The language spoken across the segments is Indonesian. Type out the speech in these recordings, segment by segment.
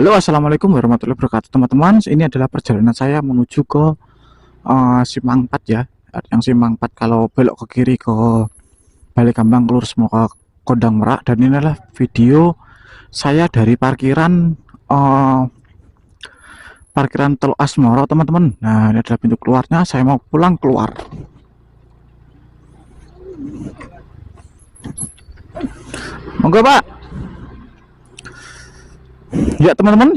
Halo, assalamualaikum warahmatullahi wabarakatuh, teman-teman. Ini adalah perjalanan saya menuju ke Simpang 4 ya. Yang Simpang 4 kalau belok ke kiri ke Balekambang lurus mau ke Kondang Merak. Dan ini adalah video saya dari parkiran Teluk Asmoro, teman-teman. Nah, ini adalah pintu keluarnya. Saya mau pulang keluar. Monggo, Pak. Ya, teman-teman.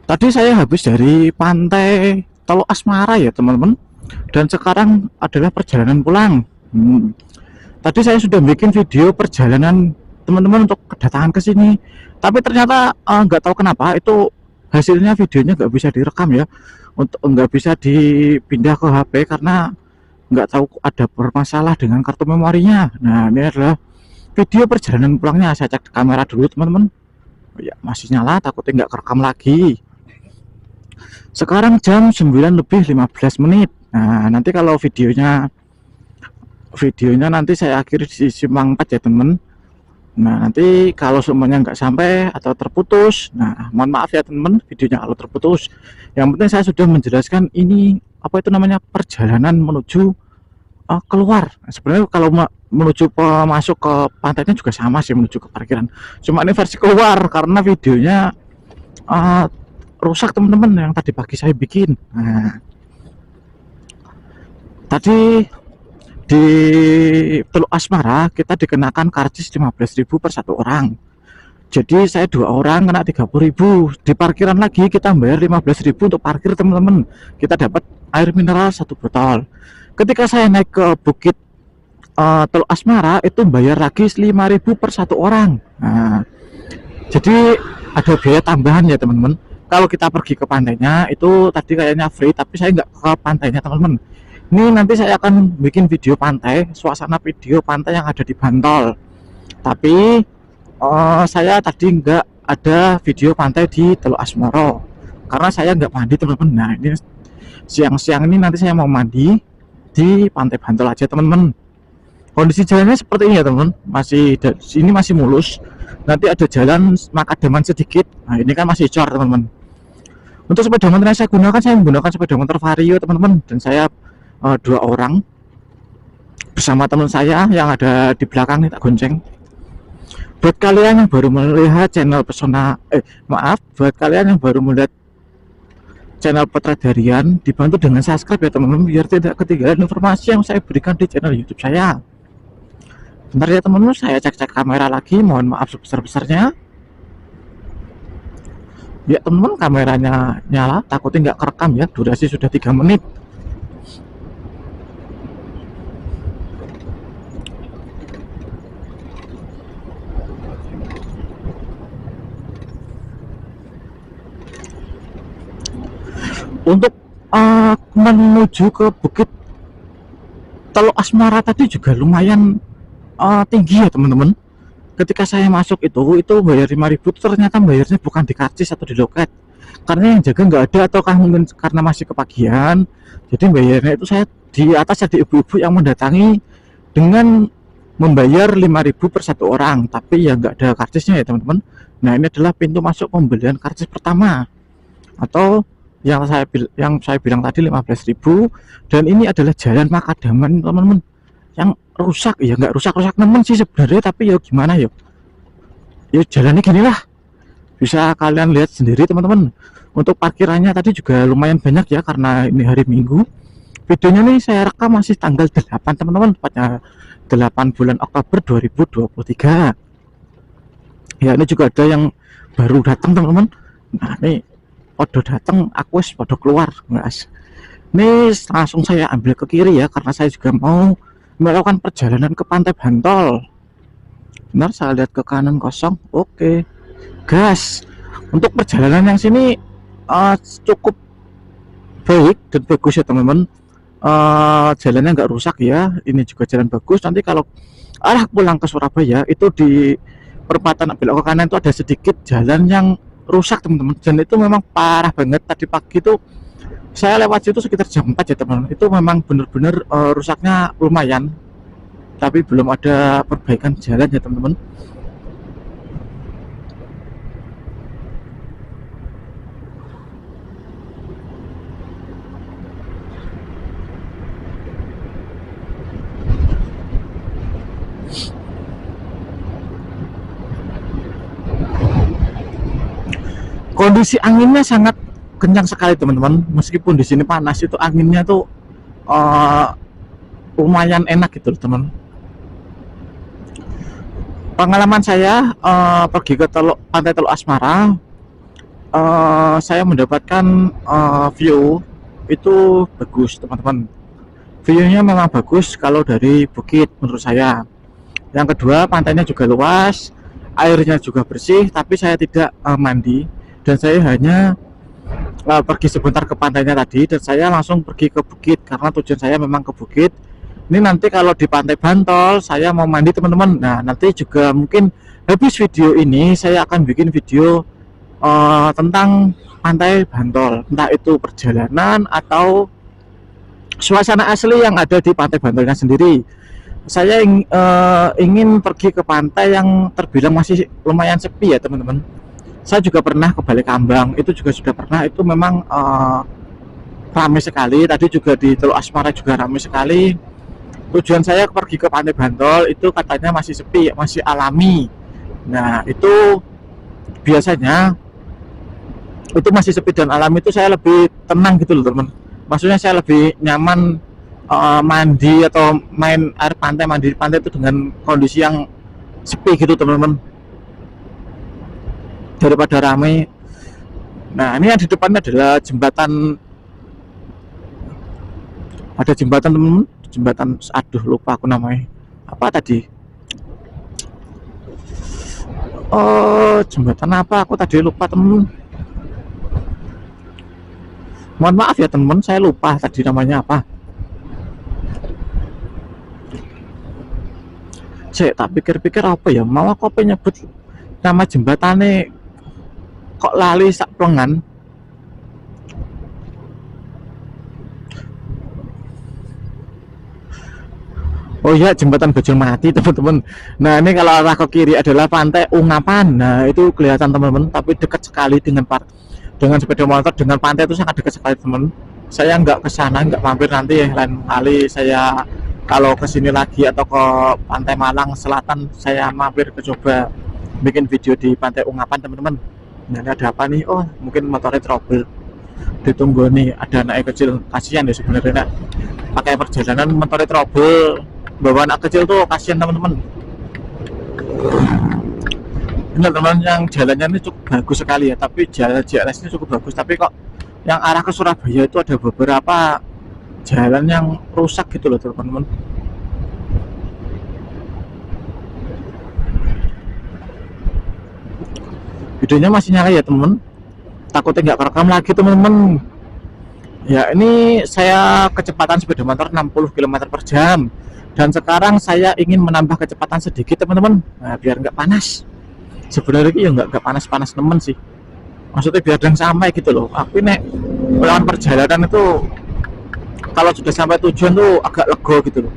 Tadi saya habis dari pantai Teluk Asmara ya, teman-teman. Dan sekarang adalah perjalanan pulang. Tadi saya sudah bikin video perjalanan teman-teman untuk kedatangan ke sini, tapi ternyata nggak tahu kenapa itu hasilnya videonya nggak bisa direkam ya, untuk nggak bisa dipindah ke HP karena nggak tahu ada bermasalah dengan kartu memorinya. Nah, ini adalah video perjalanan pulangnya. Saya cek kamera dulu, teman-teman. Ya, masih nyala, takutnya nggak kerekam lagi. Sekarang jam 9:15. Nah, nanti kalau videonya nanti saya akhiri di Simpang 4 ya, teman. Nah, nanti kalau semuanya nggak sampai atau terputus, nah mohon maaf ya, teman, videonya kalau terputus. Yang penting saya sudah menjelaskan ini apa itu namanya perjalanan menuju keluar. Sebenarnya kalau menuju masuk ke pantainya juga sama sih, menuju ke parkiran. Cuma ini versi keluar karena videonya rusak, teman-teman, yang tadi pagi saya bikin. Nah, tadi di Teluk Asmara kita dikenakan karcis 15.000 per satu orang. Jadi saya 2 orang kena 30.000. Di parkiran lagi kita bayar 15.000 untuk parkir, teman-teman. Kita dapat air mineral 1 botol. Ketika saya naik ke Bukit Teluk Asmara itu bayar lagi 5.000 per satu orang. Nah, jadi ada biaya tambahan ya, teman-teman. Kalau kita pergi ke pantainya itu tadi kayaknya free, tapi saya nggak ke pantainya, teman-teman. Ini nanti saya akan bikin video pantai, suasana video pantai yang ada di Bantol. Tapi saya tadi nggak ada video pantai di Teluk Asmoro karena saya nggak mandi, teman-teman. Nah, ini siang-siang ini nanti saya mau mandi di Pantai Bantol aja, teman-teman. Kondisi jalannya seperti ini ya, teman-teman. Ini masih mulus. Nanti ada jalan makadaman sedikit. Nah, ini kan masih cor, teman-teman. Untuk sepeda motor yang saya menggunakan sepeda motor Vario, teman-teman. Dan saya 2 orang bersama teman saya yang ada di belakang nih, tak gonceng. Buat kalian yang baru melihat channel buat kalian yang baru melihat channel Petradarian, dibantu dengan subscribe ya, teman-teman, biar tidak ketinggalan informasi yang saya berikan di channel YouTube saya. Bentar ya, teman-teman, saya cek kamera lagi, mohon maaf sebesar-besarnya. Ya, teman-teman, kameranya nyala, takutnya nggak kerekam ya, durasi sudah 3 menit. Untuk menuju ke Bukit Teluk Asmara tadi juga lumayan tinggi ya, teman-teman. Ketika saya masuk itu bayar 5.000, ternyata bayarnya bukan di karcis atau di loket, karena yang jaga nggak ada, atau mungkin karena masih kepagian, jadi bayarnya itu saya di atas ada ibu-ibu yang mendatangi dengan membayar 5.000 per satu orang, tapi ya nggak ada karcisnya ya, teman-teman. Nah, ini adalah pintu masuk pembelian karcis pertama, atau yang saya bilang tadi 15.000. Dan ini adalah jalan makadaman, teman-teman, yang rusak ya, nggak rusak nemen sih sebenarnya, tapi ya gimana ya jalannya gini lah, bisa kalian lihat sendiri, teman-teman. Untuk parkirannya tadi juga lumayan banyak ya, karena ini hari Minggu. Videonya nih saya rekam masih tanggal 8, teman-teman, tepatnya 8 bulan Oktober 2023 ya. Ini juga ada yang baru datang, teman-teman. Nah, ini podo datang, aku podo keluar, guys. Ini langsung saya ambil ke kiri ya, karena saya juga mau melakukan perjalanan ke Pantai Bantol. Benar, saya lihat ke kanan kosong. Oke, gas. Untuk perjalanan yang sini cukup baik dan bagus ya, teman-teman. Jalannya nggak rusak ya, ini juga jalan bagus. Nanti kalau arah pulang ke Surabaya itu di perempatan belok ke kanan itu ada sedikit jalan yang rusak, teman-teman, dan itu memang parah banget. Tadi pagi itu saya lewat situ sekitar jam 4 ya, teman-teman. Itu memang benar-benar rusaknya lumayan, tapi belum ada perbaikan jalan ya, teman-teman. Kondisi anginnya sangat kencang sekali teman-teman, meskipun di sini panas itu anginnya tuh uh, lumayan enak gitu loh teman. Pengalaman saya pergi ke pantai Teluk Asmara, saya mendapatkan view itu bagus teman-teman. View-nya memang bagus kalau dari bukit menurut saya. Yang kedua, pantainya juga luas, airnya juga bersih, tapi saya tidak mandi dan saya hanya pergi sebentar ke pantainya tadi dan saya langsung pergi ke bukit karena tujuan saya memang ke bukit. Ini nanti kalau di Pantai Bantol saya mau mandi teman-teman. Nah, nanti juga mungkin habis video ini saya akan bikin video tentang Pantai Bantol, entah itu perjalanan atau suasana asli yang ada di Pantai Bantolnya sendiri. Saya ingin pergi ke pantai yang terbilang masih lumayan sepi ya teman-teman. Saya juga pernah ke Balikambang, itu juga sudah pernah, itu memang ramai sekali. Tadi juga di Teluk Asmara juga ramai sekali. Tujuan saya pergi ke Pantai Bantol itu katanya masih sepi, masih alami. Nah, itu biasanya itu masih sepi dan alami itu saya lebih tenang gitu loh teman. Maksudnya saya lebih nyaman mandi atau main air pantai, mandi di pantai itu dengan kondisi yang sepi gitu teman-teman, daripada ramai. Nah, ini yang di depannya adalah jembatan, ada jembatan teman-teman, jembatan, aduh lupa aku namanya apa tadi, jembatan apa aku tadi lupa teman, mohon maaf ya teman, saya lupa tadi namanya apa. Cek, tak pikir-pikir apa ya, mau aku apa nyebut nama jembatannya kok lali sak plengan. Oh iya, jembatan Bojongmati teman-teman. Nah, ini kalau arah ke kiri adalah Pantai Unggapan. Nah, itu kelihatan teman-teman, tapi dekat sekali dengan sepeda motor dengan pantai itu sangat dekat sekali teman. Saya nggak ke sana, nggak mampir, nanti lain kali saya kalau ke sini lagi atau ke Pantai Malang Selatan saya mampir ke coba bikin video di Pantai Unggapan teman-teman. Nah, ini ada apa nih? Oh, mungkin motornya trouble. Ditunggu nih, ada anak kecil, kasihan ya sebenarnya pakai perjalanan motornya trouble, bawa anak kecil tuh kasihan teman-teman. Benar teman, yang jalannya ini cukup bagus sekali ya, tapi jalan JLS ini cukup bagus, tapi kok yang arah ke Surabaya itu ada beberapa jalan yang rusak gitu loh teman-teman. Videonya masih nyala ya teman, takutnya nggak kerekam lagi teman-teman. Ya, ini saya kecepatan sepeda motor 60 km per jam dan sekarang saya ingin menambah kecepatan sedikit teman-teman. Nah, biar nggak panas. Sebenarnya ya nggak panas-panas temen sih, maksudnya biar dan sampai gitu loh. Aku nek melawan perjalanan itu kalau sudah sampai tujuan tuh agak lego gitu loh.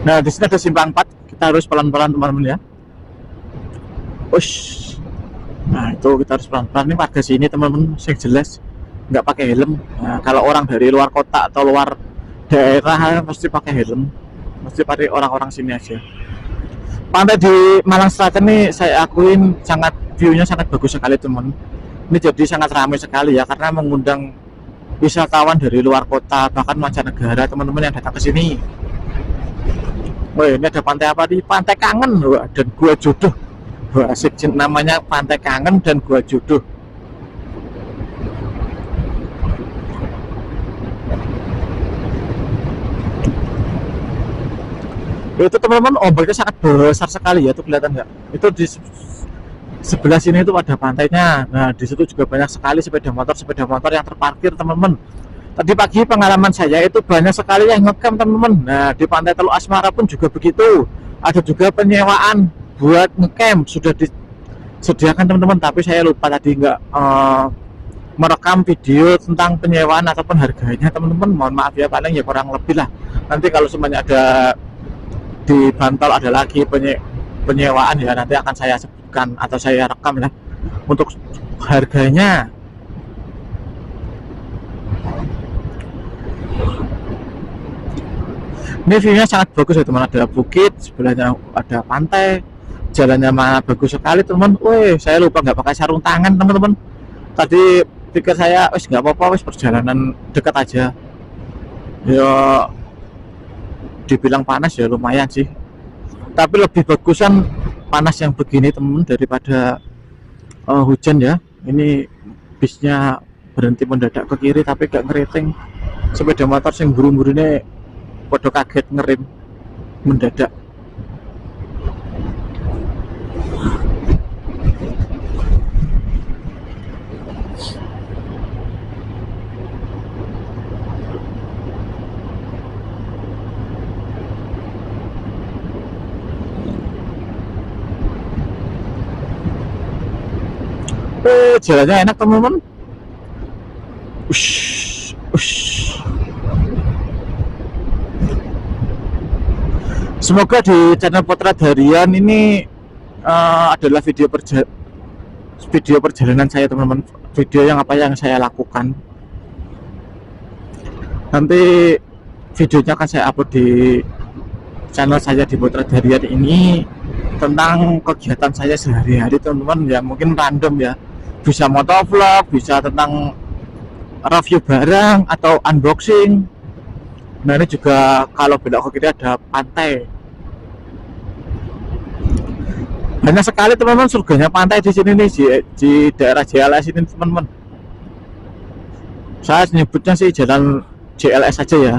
Nah, di sini ada simpang 4, kita harus pelan-pelan teman-teman ya. Ush. Nah, itu kita harus pelan-pelan. Ini warga sini teman-teman, yang jelas nggak pakai helm. Nah, kalau orang dari luar kota atau luar daerah pasti pakai helm, pasti pakai orang-orang sini aja. Pantai di Malang Selatan nih saya akuin sangat, view-nya sangat bagus sekali teman. Ini jadi sangat ramai sekali ya, karena mengundang wisatawan dari luar kota bahkan mancanegara teman-teman yang datang ke sini. Wah, ini ada pantai apa nih? Pantai Kangen dan Gua Jodoh. Wah, asik, namanya Pantai Kangen dan Gua Jodoh. Itu teman-teman, ombaknya sangat besar sekali ya, tuh kelihatan nggak? Itu di sebelah sini itu ada pantainya. Nah, di situ juga banyak sekali sepeda motor yang terparkir teman-teman. Tadi pagi pengalaman saya itu banyak sekali yang ngecamp teman-teman. Nah, di Pantai Teluk Asmara pun juga begitu. Ada juga penyewaan buat ngecamp, sudah disediakan teman-teman, tapi saya lupa tadi nggak merekam video tentang penyewaan ataupun harganya teman-teman. Mohon maaf ya, paling ya kurang lebih lah. Nanti kalau semuanya ada di Bantol ada lagi penyewaan ya, nanti akan saya sebutkan atau saya rekam lah. Untuk harganya, ini view-nya sangat bagus ya teman, ada bukit, sebelahnya ada pantai, jalannya mana bagus sekali teman. Wih, saya lupa nggak pakai sarung tangan teman-teman. Tadi pikir saya, wis nggak apa-apa, wis perjalanan dekat aja. Ya, dibilang panas ya lumayan sih. Tapi lebih bagusan panas yang begini teman daripada hujan ya. Ini bisnya berhenti mendadak ke kiri tapi gak ngeriting. Sepeda motor sing buru-buru ini podo kaget ngerem mendadak. Jalannya enak teman-teman. Ush, ush. Semoga di channel Potret Harian ini adalah video perjalanan saya teman-teman, video yang apa yang saya lakukan. Nanti videonya akan saya upload di channel saya di Potret Harian ini, tentang kegiatan saya sehari-hari teman-teman, yang mungkin random ya, bisa motovlog, bisa tentang review barang atau unboxing. Nah ini juga kalau belok ke kiri ada pantai, banyak sekali teman-teman, surganya pantai di sini nih, di daerah JLS ini teman-teman. Saya nyebutnya sih jalan JLS aja ya,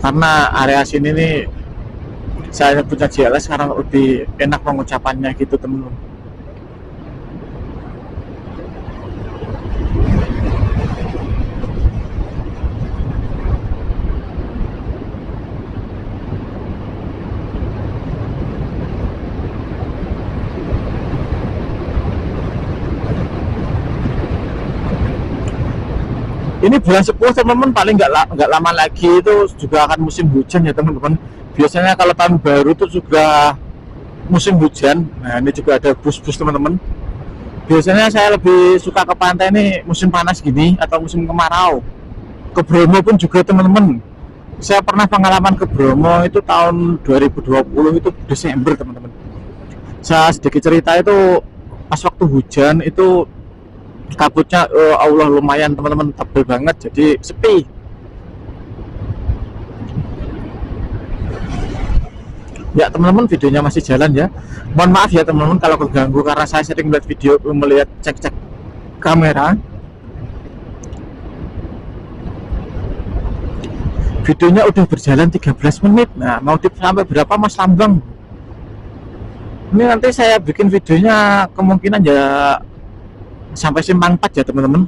karena area sini nih saya nyebutnya JLS karena lebih enak pengucapannya gitu teman-teman. Ini bulan 10 teman-teman, paling nggak lama lagi itu juga akan musim hujan ya teman-teman. Biasanya kalau tahun baru itu juga musim hujan. Nah ini juga ada bus-bus teman-teman. Biasanya saya lebih suka ke pantai ini musim panas gini atau musim kemarau. Ke Bromo pun juga teman-teman. Saya pernah pengalaman ke Bromo itu tahun 2020 itu Desember teman-teman. Saya sedikit cerita, itu pas waktu hujan itu kabutnya Allah lumayan teman-teman, tebel banget, jadi sepi. Ya teman-teman, videonya masih jalan ya, mohon maaf ya teman-teman kalau keganggu karena saya sering melihat video, melihat cek-cek kamera. Videonya udah berjalan 13 menit. Nah mau sampai berapa Mas Lambang? Ini nanti saya bikin videonya kemungkinan ya sampai Simpang 4 ya teman-teman.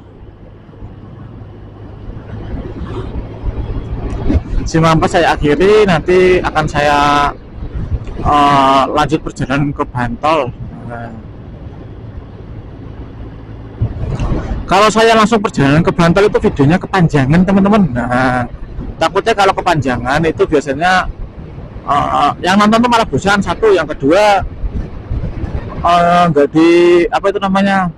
Simpang 4 saya akhiri, nanti akan saya lanjut perjalanan ke Bantol. Nah, kalau saya langsung perjalanan ke Bantol itu videonya kepanjangan teman-teman. Nah takutnya kalau kepanjangan itu biasanya yang nonton tuh malah bosan, satu, yang kedua nggak di apa itu namanya,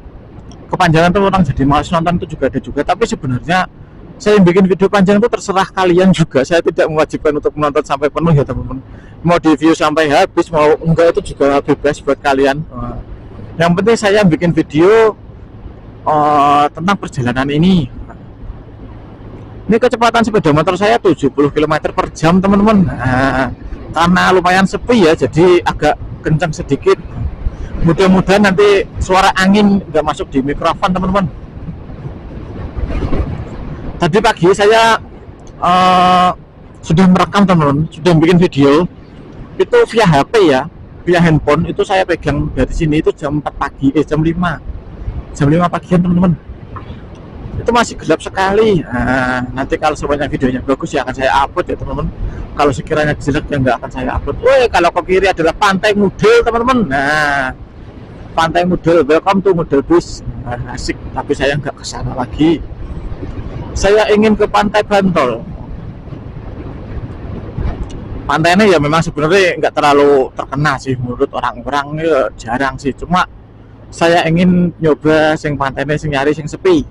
kepanjangan tuh orang jadi malas nonton itu juga ada juga. Tapi sebenarnya saya bikin video panjang itu terserah kalian juga, saya tidak mewajibkan untuk menonton sampai penuh ya teman-teman. Mau di view sampai habis mau enggak itu juga bebas buat kalian. Yang penting saya bikin video tentang perjalanan ini. Ini kecepatan sepeda motor saya 70 km per jam teman-teman. Nah, karena lumayan sepi ya, jadi agak kencang sedikit. Mudah-mudahan nanti suara angin nggak masuk di mikrofon teman-teman. Tadi pagi saya sudah merekam teman-teman, sudah bikin video itu via HP ya, via handphone. Itu saya pegang dari sini itu jam 4 pagi, jam 5 pagian teman-teman. Itu masih gelap sekali. Nah, nanti kalau semuanya videonya bagus ya akan saya upload ya teman-teman. Kalau sekiranya jelek ya nggak akan saya upload. Woi, kalau ke kiri adalah Pantai Mudel teman-teman. Nah, Pantai Mudel, welcome to Mudel Bus. Nah, asik, tapi saya nggak kesana lagi. Saya ingin ke Pantai Bantol. Pantainya ya memang sebenarnya nggak terlalu terkenal sih menurut orang-orang, ya jarang sih. Cuma saya ingin nyoba sing pantainya sing nyari sing sepi.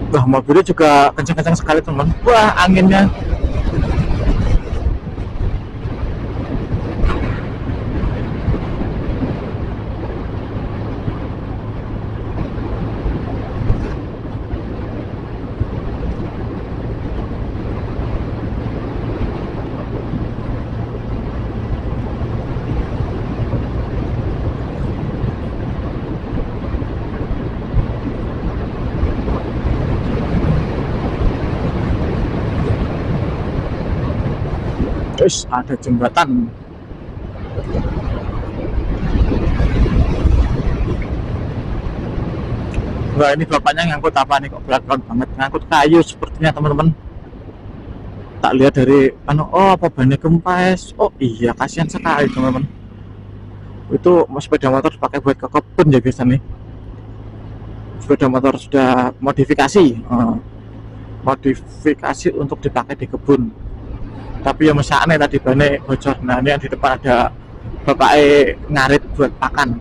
Wah, mobilnya juga kencang-kencang sekali teman. Wah, anginnya. Terus ada jembatan. Wah, ini bapaknya ngangkut apa nih, kok berat banget, ngangkut kayu sepertinya teman-teman. Tak lihat dari oh apa bannya kempes. Oh iya, kasihan sekali teman-teman. Itu sepeda motor dipakai buat ke kebun ya biasanya nih. Sepeda motor sudah modifikasi, modifikasi untuk dipakai di kebun. Tapi ya masih aneh tadi bannya bocor. Nah ini yang di depan ada bapaknya ngarit buat pakan.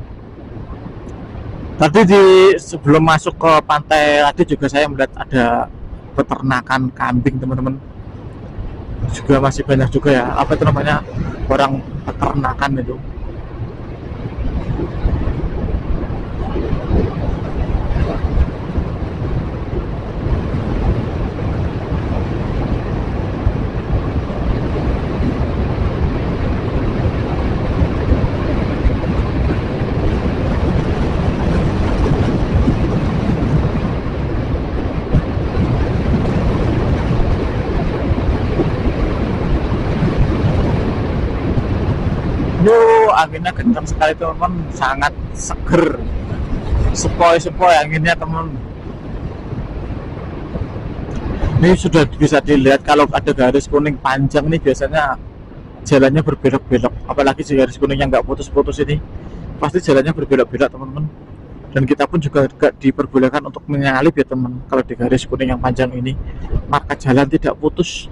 Tadi sebelum masuk ke pantai tadi juga saya melihat ada peternakan kambing teman-teman. Juga masih banyak juga ya, apa itu namanya, orang peternakan itu. Anginnya kencang sekali teman, sangat seger, sepoi-sepoi anginnya teman. Ini sudah bisa dilihat kalau ada garis kuning panjang nih, biasanya jalannya berbelok-belok, apalagi garis kuningnya nggak putus-putus ini pasti jalannya berbelok-belok teman-teman. Dan kita pun juga gak diperbolehkan untuk menyalip ya teman, kalau di garis kuning yang panjang ini, maka jalan tidak putus.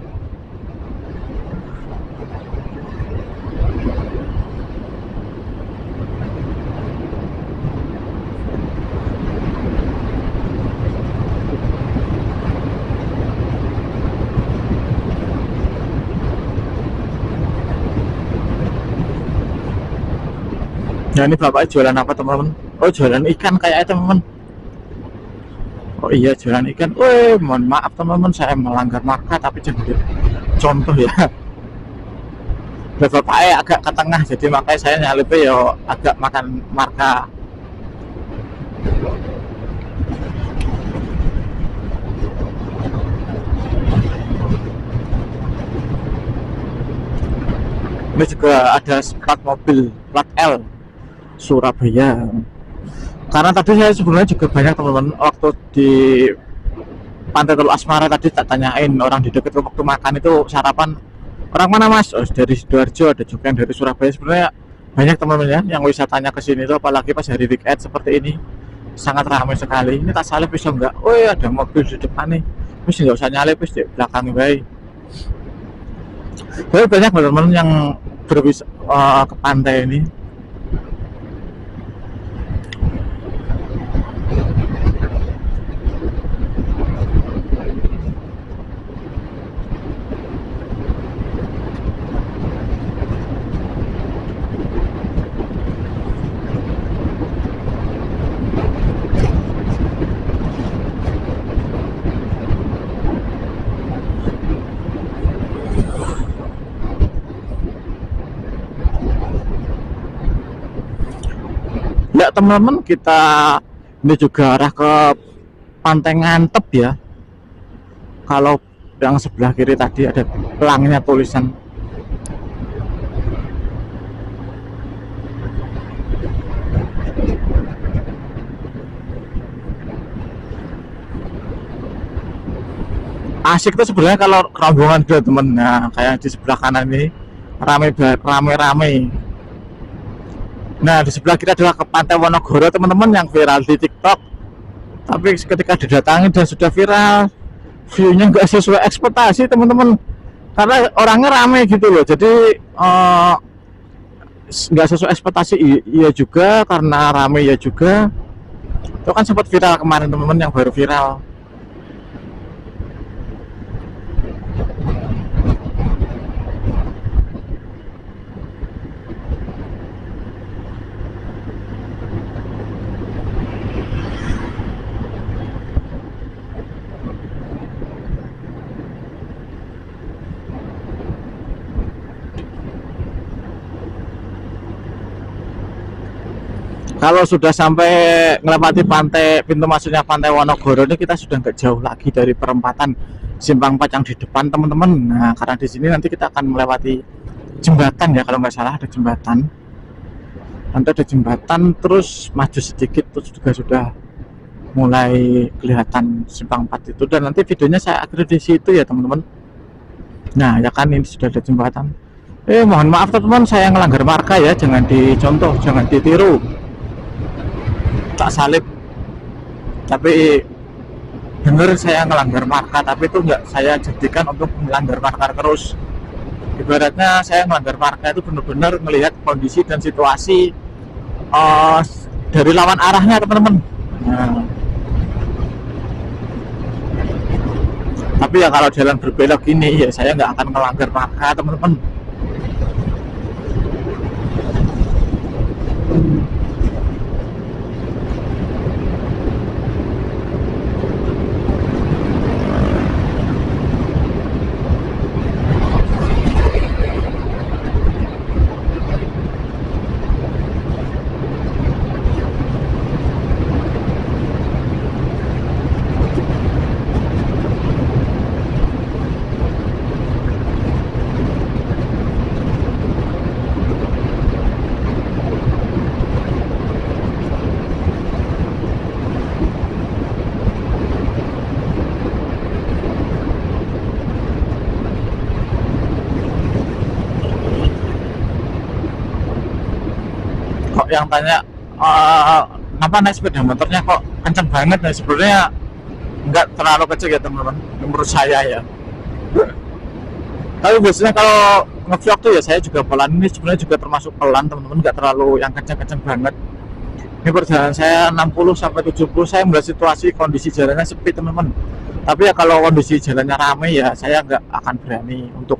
Nah ini bapaknya jualan apa teman-teman? Oh jualan ikan kayaknya teman-teman. Oh iya jualan ikan. Wih, mohon maaf teman-teman, saya melanggar marka tapi jadi contoh ya. Bapaknya agak ke tengah, jadi makanya saya nyalipnya ya agak makan marka. Ini juga ada plat mobil, plat L Surabaya. Karena tadi saya sebenarnya juga banyak teman-teman waktu di Pantai Teluk Asmara tadi tak tanyain orang di dekat waktu makan itu sarapan orang mana mas? Oh dari Sidoarjo, ada juga yang dari Surabaya. Sebenarnya banyak teman-teman ya yang wisatanya ke sini tuh, apalagi pas hari weekend seperti ini sangat ramai sekali. Ini tak salip bisa enggak? Oh ya ada mobil di depan nih, mesti nggak usah nyalip, di belakang baik. Banyak teman-teman yang ke pantai ini. Ya teman-teman, kita ini juga arah ke Pantai Ngantep ya. Kalau yang sebelah kiri tadi ada pelangnya tulisan. Asik tuh sebenarnya kalau rombongan dua temen. Nah kayak di sebelah kanan ini rame. Nah, di sebelah kita adalah ke Pantai Wonogoro teman-teman, yang viral di TikTok. Tapi ketika didatangi dan sudah viral, view-nya nggak sesuai ekspektasi teman-teman, karena orangnya rame gitu loh. Jadi nggak sesuai ekspektasi. Iya juga, karena rame ya juga. Itu kan sempat viral kemarin teman-teman, yang baru viral. Kalau sudah sampai melewati pantai, pintu masuknya Pantai Wonogoro ini, kita sudah nggak jauh lagi dari perempatan Simpang 4 yang di depan teman-teman. Nah, karena di sini nanti kita akan melewati jembatan ya, kalau nggak salah ada jembatan. Nanti ada jembatan, terus maju sedikit terus juga sudah mulai kelihatan Simpang 4 itu, dan nanti videonya saya akhiri di situ ya teman-teman. Nah ya kan, ini sudah ada jembatan. Mohon maaf teman-teman, saya ngelanggar marka ya, jangan dicontoh, jangan ditiru. Tak salib, tapi bener saya ngelanggar marka, tapi itu nggak saya jadikan untuk melanggar marka terus. Ibaratnya saya melanggar marka itu benar-benar melihat kondisi dan situasi dari lawan arahnya teman-teman. Nah, tapi ya kalau jalan berbelok gini ya saya nggak akan melanggar marka teman-teman. Kok yang tanya kenapa naik sepeda motornya kok kencang banget, nah sebenarnya nggak terlalu kecil ya teman-teman menurut saya ya. Tapi biasanya kalau ngevlog tuh ya saya juga pelan, ini sebenarnya juga termasuk pelan teman-teman, nggak terlalu yang kencang-kencang banget. Ini perjalanan saya 60 sampai 70, saya melihat situasi kondisi jalannya sepi teman-teman. Tapi ya kalau kondisi jalannya ramai ya saya nggak akan berani untuk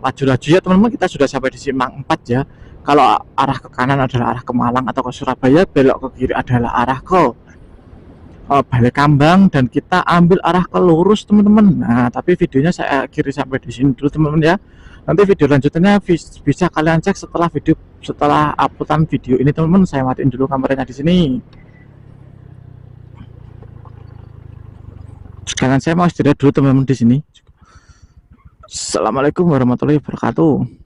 laju-laju ya teman-teman. Kita sudah sampai di Simpang 4 ya. Kalau arah ke kanan adalah arah ke Malang atau ke Surabaya, belok ke kiri adalah arah ke Balekambang, dan kita ambil arah ke lurus teman-teman. Nah tapi videonya saya akhiri sampai di sini dulu teman-teman ya. Nanti video lanjutannya bisa kalian cek setelah uploadan video ini teman-teman. Saya matiin dulu kameranya di sini. Sekarang saya mau istirahat dulu teman-teman di sini. Assalamualaikum warahmatullahi wabarakatuh.